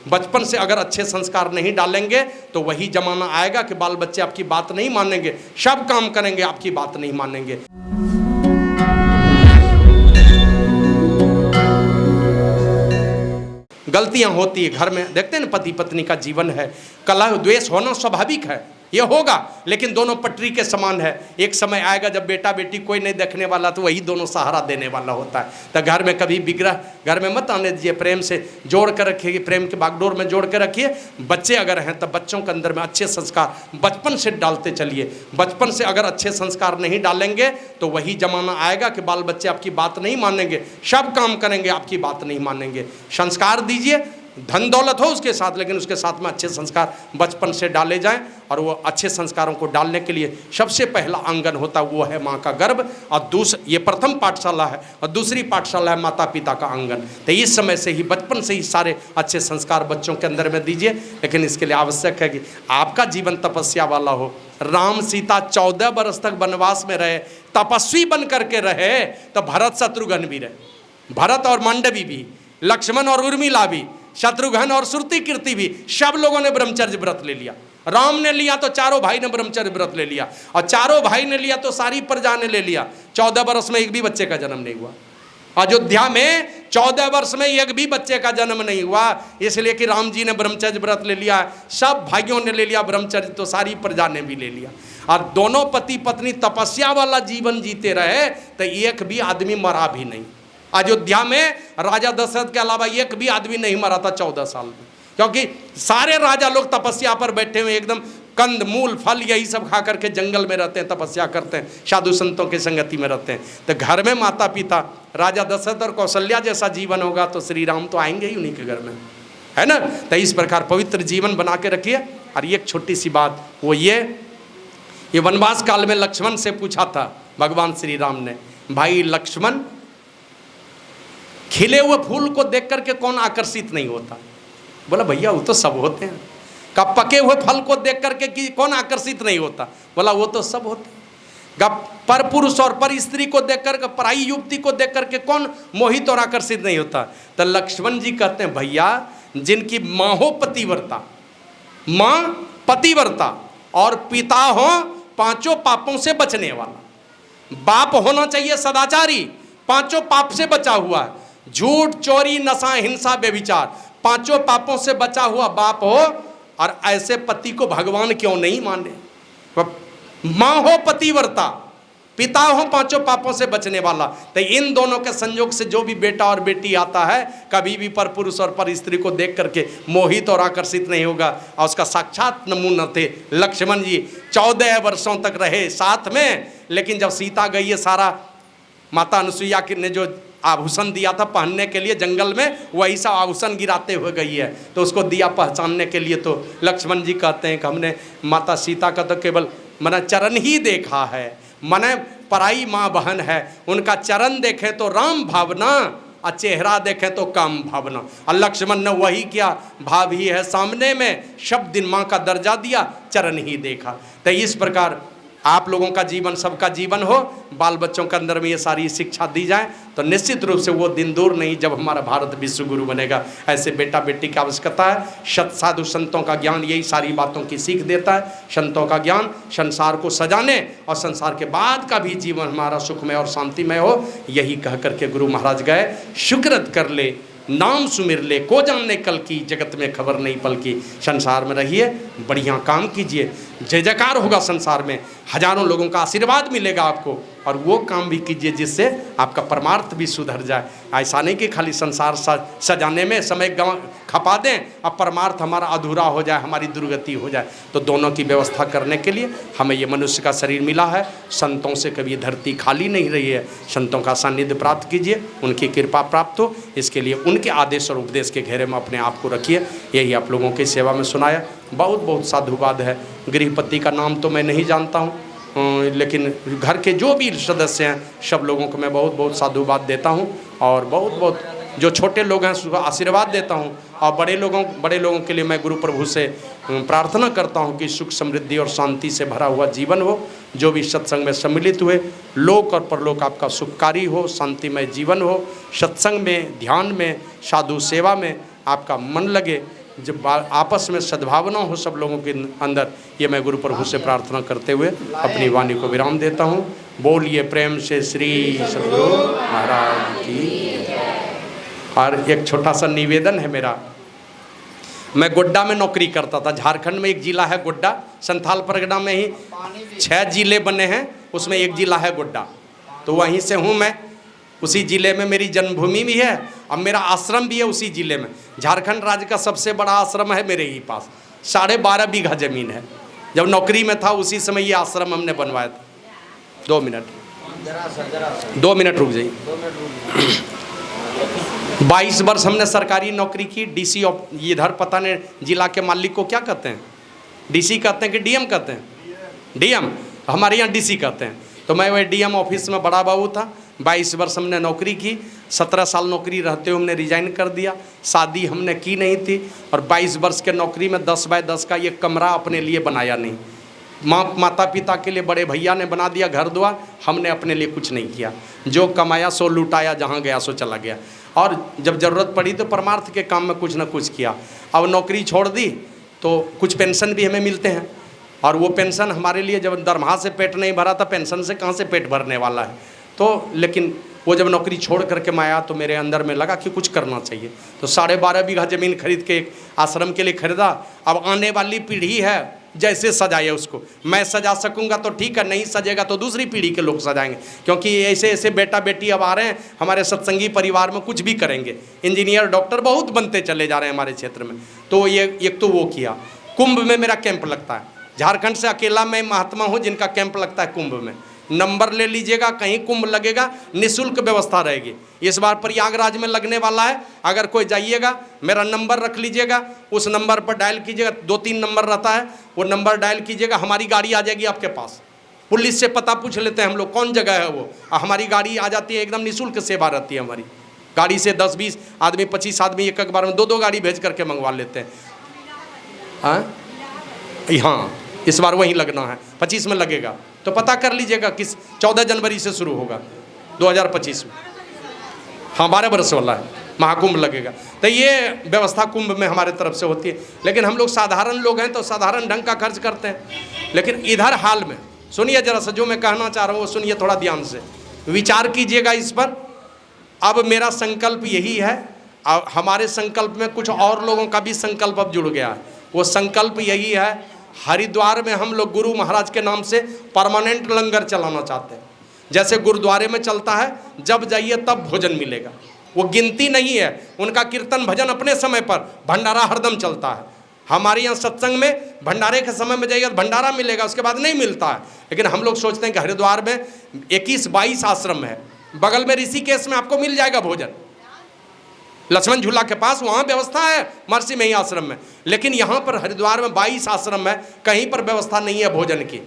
बचपन से अगर अच्छे संस्कार नहीं डालेंगे तो वही जमाना आएगा कि बाल बच्चे आपकी बात नहीं मानेंगे, सब काम करेंगे, आपकी बात नहीं मानेंगे। गलतियां होती है घर में, देखते हैं ना, पति पत्नी का जीवन है, कलह द्वेष होना स्वाभाविक है, ये होगा, लेकिन दोनों पटरी के समान है। एक समय आएगा जब बेटा बेटी कोई नहीं देखने वाला तो वही दोनों सहारा देने वाला होता है। तो घर में कभी विग्रह घर में मत आने दीजिए, प्रेम से जोड़ कर रखिए, प्रेम के बागडोर में जोड़ कर रखिए। बच्चे अगर हैं तब बच्चों के अंदर में अच्छे संस्कार बचपन से डालते चलिए। बचपन से अगर अच्छे संस्कार नहीं डालेंगे तो वही जमाना आएगा कि बाल बच्चे आपकी बात नहीं मानेंगे, सब काम करेंगे, आपकी बात नहीं मानेंगे। संस्कार दीजिए, धन दौलत हो उसके साथ, लेकिन उसके साथ में अच्छे संस्कार बचपन से डाले जाएं। और वो अच्छे संस्कारों को डालने के लिए सबसे पहला आंगन होता है वो है माँ का गर्भ, और ये प्रथम पाठशाला है, और दूसरी पाठशाला है माता पिता का आंगन। तो इस समय से ही, बचपन से ही सारे अच्छे संस्कार बच्चों के अंदर में दीजिए। लेकिन इसके लिए आवश्यक है कि आपका जीवन तपस्या वाला हो। राम सीता 14 वर्ष तक वनवास में रहे, तपस्वी बन करके रहे, तो भरत शत्रुघ्न भी रहे, भरत और मांडवी भी, लक्ष्मण और उर्मिला भी, शत्रुघ्न और श्रुति कीर्ति भी, सब लोगों ने ब्रह्मचर्य व्रत ले लिया। राम ने लिया तो चारों भाई ने ब्रह्मचर्य व्रत ले लिया, और चारों भाई ने लिया तो सारी प्रजा ने ले लिया। 14 वर्ष में एक भी बच्चे का जन्म नहीं हुआ। अयोध्या में 14 वर्ष में एक भी बच्चे का जन्म नहीं हुआ, इसलिए कि राम जी ने ब्रह्मचर्य व्रत ले लिया, सब भाइयों ने ले लिया ब्रह्मचर्य, तो सारी प्रजा ने भी ले लिया। और दोनों पति पत्नी तपस्या वाला जीवन जीते रहे, तो एक भी आदमी मरा भी नहीं। अयोध्या में राजा दशरथ के अलावा एक भी आदमी नहीं मरा था 14 साल में, क्योंकि सारे राजा लोग तपस्या पर बैठे हुए, एकदम कंद मूल फल यही सब खा करके जंगल में रहते हैं, तपस्या करते हैं, साधु संतों की संगति में रहते हैं। तो घर में माता पिता राजा दशरथ और कौशल्या जैसा जीवन होगा तो श्री राम तो आएंगे ही उन्हीं के घर में, है ना। तो इस प्रकार पवित्र जीवन बना के रखिए। और एक छोटी सी बात वो ये वनवास काल में लक्ष्मण से पूछा था भगवान श्री राम ने, भाई लक्ष्मण, खिले हुए फूल को देख करके कौन आकर्षित नहीं होता? बोला भैया वो तो सब होते हैं। कब पके हुए फल को देख करके कि कौन आकर्षित नहीं होता? बोला वो तो सब होते हैं। पर पुरुष और पर स्त्री को देख कर, पराई युवती को देख करके कौन मोहित और आकर्षित नहीं होता? तो लक्ष्मण जी कहते हैं भैया, जिनकी माँ हो पतिव्रता, माँ पतिव्रता और पिता हो पांचों पापों से बचने वाला, बाप होना चाहिए सदाचारी, पांचों पाप से बचा हुआ है, झूठ चोरी नशा हिंसा व्यभिचार, पांचों पापों से बचा हुआ बाप हो, और ऐसे पति को भगवान क्यों नहीं माने? माँ हो पतिव्रता, पिता हो पांचों पापों से बचने वाला। तो इन दोनों के संयोग से जो भी बेटा और बेटी आता है, कभी भी पर पुरुष और पर स्त्री को देख करके मोहित और आकर्षित नहीं होगा। और उसका साक्षात नमूना थे लक्ष्मण जी। 14 वर्षों तक रहे साथ में, लेकिन जब सीता गई है, सारा माता अनुसुईया ने जो आभूषण दिया था पहनने के लिए जंगल में, वही सा आभूषण गिराते हुए गई है, तो उसको दिया पहचानने के लिए। तो लक्ष्मण जी कहते हैं कि हमने माता सीता का तो केवल मने चरण ही देखा है, मने पराई माँ बहन है, उनका चरण देखें तो राम भावना, और चेहरा देखें तो काम भावना। और लक्ष्मण ने वही किया, भाव ही है सामने में, शब्द दिन माँ का दर्जा दिया, चरण ही देखा। तो इस प्रकार आप लोगों का जीवन, सबका जीवन हो, बाल बच्चों के अंदर में ये सारी शिक्षा दी जाए, तो निश्चित रूप से वो दिन दूर नहीं जब हमारा भारत विश्व गुरु बनेगा। ऐसे बेटा बेटी की आवश्यकता है। साधु संतों का ज्ञान यही सारी बातों की सीख देता है। संतों का ज्ञान संसार को सजाने और संसार के बाद का भी जीवन हमारा सुखमय और शांतिमय हो, यही कह करके गुरु महाराज गए। शुक्रत कर ले, नाम सुमिर ले, को जानने कल की, जगत में खबर नहीं पल की। संसार में रहिए, बढ़िया काम कीजिए, जय जयकार होगा संसार में, हजारों लोगों का आशीर्वाद मिलेगा आपको, और वो काम भी कीजिए जिससे आपका परमार्थ भी सुधर जाए। ऐसा नहीं कि खाली संसार सजाने में समय खपा दें, अब परमार्थ हमारा अधूरा हो जाए, हमारी दुर्गति हो जाए। तो दोनों की व्यवस्था करने के लिए हमें ये मनुष्य का शरीर मिला है। संतों से कभी धरती खाली नहीं रही है। संतों का सानिध्य प्राप्त कीजिए, उनकी कृपा प्राप्त हो, इसके लिए उनके आदेश और उपदेश के घेरे में अपने आप को रखिए। यही आप लोगों की सेवा में सुनाया। बहुत बहुत साधुवाद है। गृहपति का नाम तो मैं नहीं जानता हूँ, लेकिन घर के जो भी सदस्य हैं सब लोगों को मैं बहुत बहुत साधुवाद देता हूँ, और बहुत बहुत जो छोटे लोग हैं उसको आशीर्वाद देता हूँ। और बड़े लोगों के लिए मैं गुरु प्रभु से प्रार्थना करता हूँ कि सुख समृद्धि और शांति से भरा हुआ जीवन हो। जो भी सत्संग में सम्मिलित हुए, लोक और परलोक आपका सुखकारी हो, शांतिमय जीवन हो। सत्संग में, ध्यान में, साधु सेवा में आपका मन लगे, जब आपस में सद्भावना हो सब लोगों के अंदर, ये मैं गुरु प्रभु से प्रार्थना करते हुए अपनी वाणी को विराम देता हूँ। बोलिए प्रेम से श्री सद्गुरु महाराज की। और एक छोटा सा निवेदन है मेरा, मैं गोड्डा में नौकरी करता था। झारखंड में एक जिला है गोड्डा, संथाल परगना में ही 6 जिले बने हैं, उसमें एक जिला है गोड्डा। तो वहीं से हूँ मैं, उसी ज़िले में मेरी जन्मभूमि भी है और मेरा आश्रम भी है उसी ज़िले में। झारखंड राज्य का सबसे बड़ा आश्रम है मेरे ही पास, 12.5 बीघा ज़मीन है। जब नौकरी में था उसी समय ये आश्रम हमने बनवाया था। 2 मिनट रुक जाइए। 22 वर्ष हमने सरकारी नौकरी की। डीसी इधर पता नहीं जिला के मालिक को क्या कहते हैं, डीसी कहते हैं कि डीएम कहते हैं? डीएम, हमारे यहाँ डीसी कहते हैं। तो मैं वही डीएम ऑफिस में बड़ा बाबू था। 22 वर्ष हमने नौकरी की। 17 साल नौकरी रहते हुए हमने रिजाइन कर दिया। शादी हमने की नहीं थी और 22 वर्ष के नौकरी में 10 बाय 10 का ये कमरा अपने लिए बनाया नहीं। माता पिता के लिए बड़े भैया ने बना दिया घर द्वार, हमने अपने लिए कुछ नहीं किया। जो कमाया सो लुटाया, जहाँ गया सो चला गया। और जब ज़रूरत पड़ी तो परमार्थ के काम में कुछ ना कुछ किया। अब नौकरी छोड़ दी तो कुछ पेंशन भी हमें मिलते हैं, और वो पेंशन हमारे लिए, जब दरमाहा से पेट नहीं भरा था, पेंशन से कहाँ से पेट भरने वाला है। तो लेकिन वो जब नौकरी छोड़ करके मैं आया तो मेरे अंदर में लगा कि कुछ करना चाहिए। तो 12.5 बीघा ज़मीन खरीद के एक आश्रम के लिए खरीदा। अब आने वाली पीढ़ी है, जैसे सजाए उसको, मैं सजा सकूंगा तो ठीक है, नहीं सजेगा तो दूसरी पीढ़ी के लोग सजाएंगे। क्योंकि ऐसे ऐसे बेटा बेटी अब आ रहे हैं हमारे सत्संगी परिवार में, कुछ भी करेंगे, इंजीनियर डॉक्टर बहुत बनते चले जा रहे हैं हमारे क्षेत्र में। तो ये एक तो वो किया। कुंभ में मेरा कैंप लगता है, झारखंड से अकेला मैं महात्मा हूँ जिनका कैंप लगता है कुंभ में। नंबर ले लीजिएगा, कहीं कुंभ लगेगा निःशुल्क व्यवस्था रहेगी। इस बार प्रयागराज में लगने वाला है, अगर कोई जाइएगा मेरा नंबर रख लीजिएगा, उस नंबर पर डायल कीजिएगा। 2-3 नंबर रहता है, वो नंबर डायल कीजिएगा, हमारी गाड़ी आ जाएगी आपके पास। पुलिस से पता पूछ लेते हैं हम लोग कौन जगह है वो, हमारी गाड़ी आ जाती है। एकदम निःशुल्क सेवा रहती है हमारी गाड़ी से। 10-20 आदमी 25 आदमी एक बार में 2-2 गाड़ी भेज करके मंगवा लेते हैं। हाँ, इस बार वहीं लगना है, 25 में लगेगा। तो पता कर लीजिएगा किस 14 जनवरी से शुरू होगा 2025 में। हाँ, 12 वर्ष वाला है, महाकुंभ लगेगा। तो ये व्यवस्था कुंभ में हमारे तरफ से होती है। लेकिन हम लोग साधारण लोग हैं तो साधारण ढंग का खर्च करते हैं। लेकिन इधर हाल में सुनिए जरा सा, जो मैं कहना चाह रहा हूँ वो सुनिए, थोड़ा ध्यान से विचार कीजिएगा इस पर। अब मेरा संकल्प यही है, हमारे संकल्प में कुछ और लोगों का भी संकल्प अब जुड़ गया है। वो संकल्प यही है, हरिद्वार में हम लोग गुरु महाराज के नाम से परमानेंट लंगर चलाना चाहते हैं। जैसे गुरुद्वारे में चलता है, जब जाइए तब भोजन मिलेगा, वो गिनती नहीं है। उनका कीर्तन भजन अपने समय पर, भंडारा हरदम चलता है। हमारे यहाँ सत्संग में भंडारे के समय में जाइएगा तो भंडारा मिलेगा, उसके बाद नहीं मिलता है। लेकिन हम लोग सोचते हैं कि हरिद्वार में 21-22 आश्रम है, बगल में ऋषिकेश में आपको मिल जाएगा भोजन, लक्ष्मण झूला के पास वहाँ व्यवस्था है, महर्षि में ही आश्रम में। लेकिन यहाँ पर हरिद्वार में 22 आश्रम है, कहीं पर व्यवस्था नहीं है भोजन की।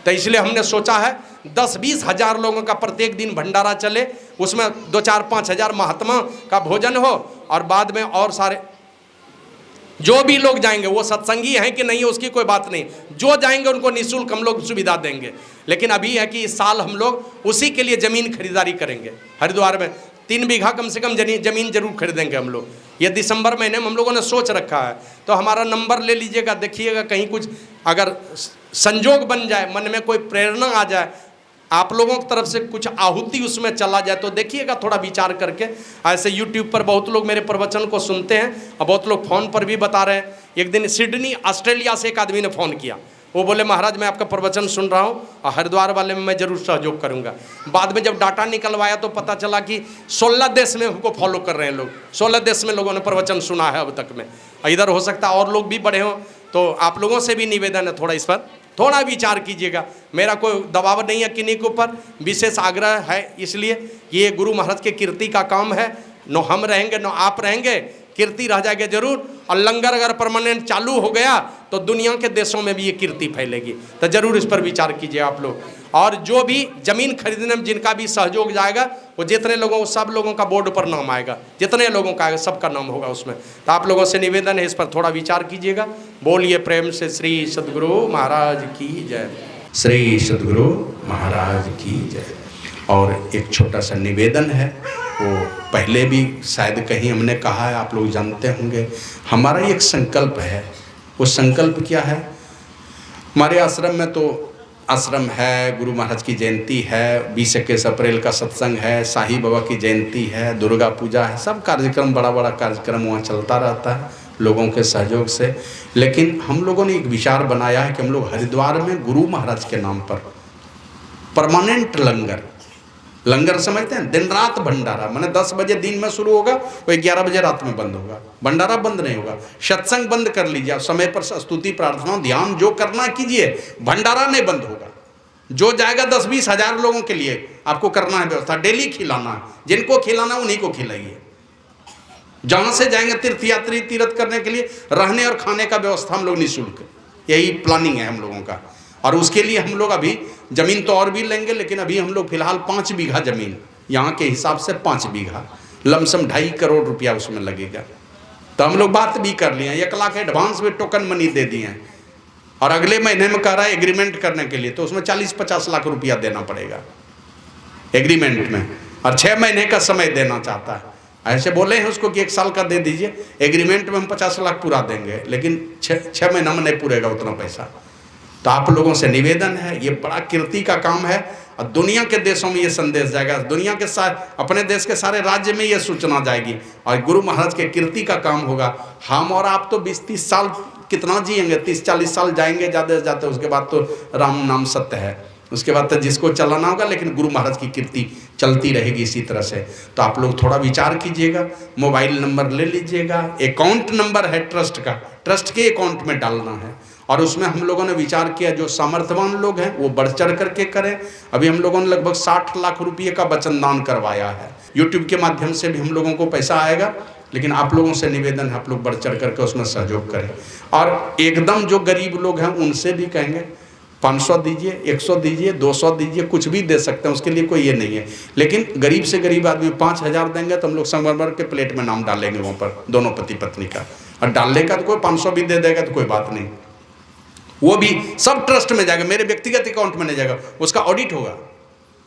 तो इसलिए हमने सोचा है 10-20 हज़ार लोगों का प्रत्येक दिन भंडारा चले, उसमें 2-4-5 हज़ार महात्मा का भोजन हो, और बाद में और सारे जो भी लोग जाएंगे, वो सत्संगी हैं कि नहीं है उसकी कोई बात नहीं, जो जाएंगे उनको निःशुल्क हम लोग सुविधा देंगे। लेकिन अभी है कि इस साल हम लोग उसी के लिए ज़मीन खरीदारी करेंगे। हरिद्वार में 3 बीघा कम से कम ज़मीन जरूर खरीदेंगे हम लोग। ये दिसंबर महीने में हम लोगों ने सोच रखा है। तो हमारा नंबर ले लीजिएगा, देखिएगा कहीं कुछ अगर संजोग बन जाए, मन में कोई प्रेरणा आ जाए, आप लोगों की तरफ से कुछ आहुति उसमें चला जाए, तो देखिएगा थोड़ा विचार करके। ऐसे यूट्यूब पर बहुत लोग मेरे प्रवचन को सुनते हैं और बहुत लोग फ़ोन पर भी बता रहे हैं। एक दिन सिडनी ऑस्ट्रेलिया से एक आदमी ने फ़ोन किया, वो बोले महाराज मैं आपका प्रवचन सुन रहा हूँ और हरिद्वार वाले में मैं ज़रूर सहयोग करूँगा। बाद में जब डाटा निकलवाया तो पता चला कि 16 देश में हमको फॉलो कर रहे हैं लोग, 16 देश में लोगों ने प्रवचन सुना है अब तक में। इधर हो सकता है और लोग भी बड़े हों। तो आप लोगों से भी निवेदन है, थोड़ा इस पर थोड़ा विचार कीजिएगा। मेरा कोई दबाव नहीं है किन्हीं के ऊपर, विशेष आग्रह है इसलिए ये गुरु महाराज के कीर्ति का काम है। न हम रहेंगे न आप रहेंगे, कीर्ति रह जाएगी जरूर। और लंगर अगर परमानेंट चालू हो गया तो दुनिया के देशों में भी ये कीर्ति फैलेगी। तो जरूर इस पर विचार कीजिए आप लोग। और जो भी ज़मीन खरीदने में जिनका भी सहयोग जाएगा, वो जितने लोगों, सब लोगों का बोर्ड पर नाम आएगा, जितने लोगों का आएगा सबका नाम होगा उसमें। तो आप लोगों से निवेदन है इस पर थोड़ा विचार कीजिएगा। बोलिए प्रेम से श्री सद्गुरु महाराज की जय, श्री सद्गुरु महाराज की जय। और एक छोटा सा निवेदन है, वो पहले भी शायद कहीं हमने कहा है, आप लोग जानते होंगे। हमारा एक संकल्प है, वो संकल्प क्या है? हमारे आश्रम में तो आश्रम है, गुरु महाराज की जयंती है, 20-21 अप्रैल का सत्संग है, साईं बाबा की जयंती है, दुर्गा पूजा है, सब कार्यक्रम, बड़ा बड़ा कार्यक्रम वहाँ चलता रहता है लोगों के सहयोग से। लेकिन हम लोगों ने एक विचार बनाया है कि हम लोग हरिद्वार में गुरु महाराज के नाम पर परमानेंट लंगर समझते हैं, दिन रात भंडारा, मैंने 10 बजे दिन में शुरू होगा, वो 11 बजे रात में बंद होगा। भंडारा बंद नहीं होगा, सत्संग बंद कर लीजिए, समय पर स्तुति प्रार्थना ध्यान जो करना कीजिए, भंडारा नहीं बंद होगा। जो जाएगा 10-20 हज़ार लोगों के लिए आपको करना है व्यवस्था, डेली खिलाना है, जिनको खिलाना उन्हीं को खिलाइए। जहाँ से जाएंगे तीर्थयात्री तीर्थ करने के लिए, रहने और खाने का व्यवस्था हम लोग निःशुल्क, यही प्लानिंग है हम लोगों का। और उसके लिए हम लोग अभी ज़मीन तो और भी लेंगे, लेकिन अभी हम लोग फिलहाल 5 बीघा ज़मीन, यहाँ के हिसाब से 5 बीघा, लमसम 2.5 करोड़ रुपया उसमें लगेगा। तो हम लोग बात भी कर लिए हैं, 1 लाख एडवांस में टोकन मनी दे दिए हैं, और अगले महीने में कह रहा है एग्रीमेंट करने के लिए, तो उसमें 40-50 लाख रुपया देना पड़ेगा एग्रीमेंट में, और 6 महीने का समय देना चाहता है। ऐसे बोले हैं उसको कि 1 साल का दे दीजिए, एग्रीमेंट में हम 50 लाख पूरा देंगे, लेकिन 6 महीना में नहीं पूरेगा उतना पैसा। तो आप लोगों से निवेदन है, ये बड़ा कीर्ति का काम है, और दुनिया के देशों में ये संदेश जाएगा, दुनिया के अपने देश के सारे राज्य में ये सूचना जाएगी, और गुरु महाराज के कीर्ति का काम होगा। हम और आप तो 20-30 साल कितना जिएंगे, 30-40 साल जाएंगे ज़्यादा से ज़्यादा, उसके बाद तो राम नाम सत्य है, उसके बाद तो जिसको चलाना होगा, लेकिन गुरु महाराज की कीर्ति चलती रहेगी इसी तरह से। तो आप लोग थोड़ा विचार कीजिएगा, मोबाइल नंबर ले लीजिएगा, अकाउंट नंबर है ट्रस्ट का, ट्रस्ट के अकाउंट में डालना है, और उसमें हम लोगों ने विचार किया जो सामर्थ्यवान लोग हैं वो बढ़ चढ़ करके करें। अभी हम लोगों ने लगभग 60 लाख रुपये का वचन दान करवाया है, यूट्यूब के माध्यम से भी हम लोगों को पैसा आएगा, लेकिन आप लोगों से निवेदन है आप लोग बढ़ चढ़ करके उसमें सहयोग करें। और एकदम जो गरीब लोग हैं उनसे भी कहेंगे 500 दीजिए, 100 दीजिए, 200 दीजिए, कुछ भी दे सकते हैं, उसके लिए कोई ये नहीं है। लेकिन गरीब से गरीब आदमी 5000 देंगे तो हम लोग संगमरमर के प्लेट में नाम डालेंगे वहाँ पर, दोनों पति पत्नी का, और डालने का तो कोई 500 भी दे देगा तो कोई बात नहीं, वो भी सब ट्रस्ट में जाएगा, मेरे व्यक्तिगत अकाउंट में नहीं जाएगा, उसका ऑडिट होगा,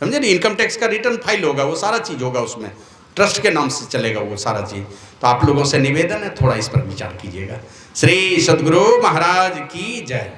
समझे नहीं, इनकम टैक्स का रिटर्न फाइल होगा, वो सारा चीज़ होगा उसमें, ट्रस्ट के नाम से चलेगा वो सारा चीज़। तो आप लोगों से निवेदन है थोड़ा इस पर विचार कीजिएगा। श्री सद्गुरु महाराज की जय।